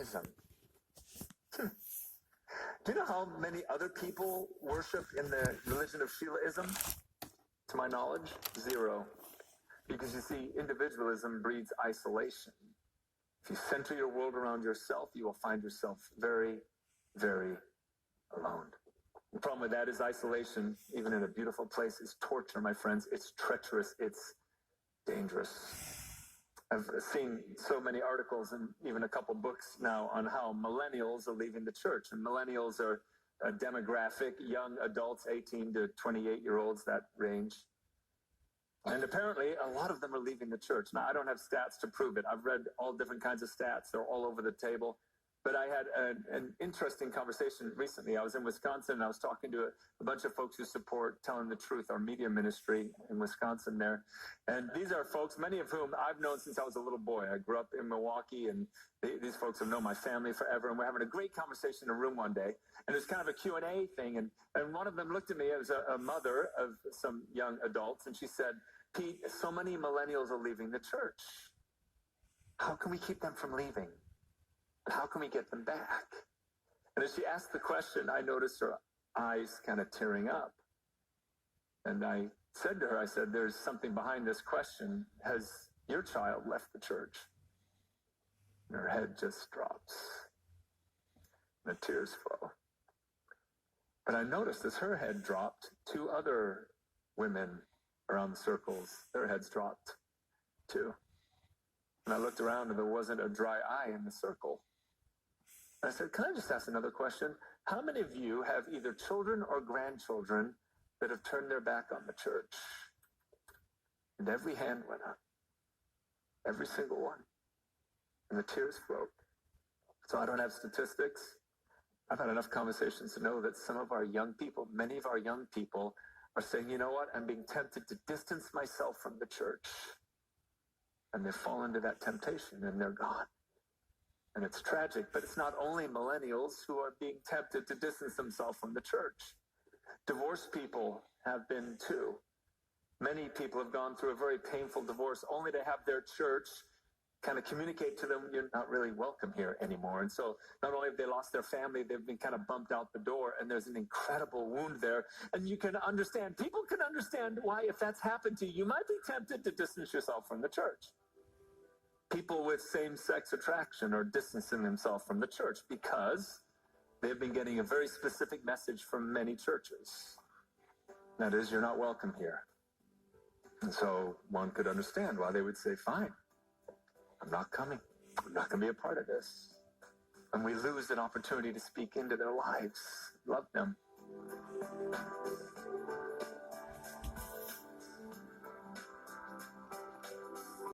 Sheilaism. Do you know how many other people worship in the religion of Sheilaism? To my knowledge, zero. Because you see, individualism breeds isolation. If you center your world around yourself, you will find yourself very, very alone. The problem with that is isolation, even in a beautiful place, is torture, my friends. It's treacherous. It's dangerous. I've seen so many articles and even a couple books now on how millennials are leaving the church. And millennials are a demographic, young adults, 18 to 28-year-olds, that range. And apparently, a lot of them are leaving the church. Now, I don't have stats to prove it. I've read all different kinds of stats. They're all over the table. But I had an interesting conversation recently. I was in Wisconsin, and I was talking to a bunch of folks who support Telling the Truth, our media ministry in Wisconsin there. And these are folks, many of whom I've known since I was a little boy. I grew up in Milwaukee, and these folks have known my family forever. And we're having a great conversation in a room one day. And it was kind of a Q&A thing. And one of them looked at me. It was a mother of some young adults. And she said, "Pete, so many millennials are leaving the church. How can we keep them from leaving? How can we get them back?" And as she asked the question, I noticed her eyes kind of tearing up. And I said to her, I said, "There's something behind this question. Has your child left the church?" And her head just drops. And the tears flow. But I noticed as her head dropped, two other women around the circles, their heads dropped too. And I looked around and there wasn't a dry eye in the circle. And I said, "Can I just ask another question? How many of you have either children or grandchildren that have turned their back on the church?" And every hand went up. Every single one. And the tears flowed. So I don't have statistics. I've had enough conversations to know that some of our young people, many of our young people, are saying, "You know what? I'm being tempted to distance myself from the church." And they fall into that temptation and they're gone. And it's tragic, but it's not only millennials who are being tempted to distance themselves from the church. Divorced people have been too. Many people have gone through a very painful divorce only to have their church kind of communicate to them, "You're not really welcome here anymore." And so not only have they lost their family, they've been kind of bumped out the door, and there's an incredible wound there. And you can understand, people can understand why, if that's happened to you, you might be tempted to distance yourself from the church. People with same-sex attraction are distancing themselves from the church because they've been getting a very specific message from many churches. That is, "You're not welcome here." And so one could understand why they would say, "Fine, I'm not coming. I'm not going to be a part of this." And we lose an opportunity to speak into their lives, love them.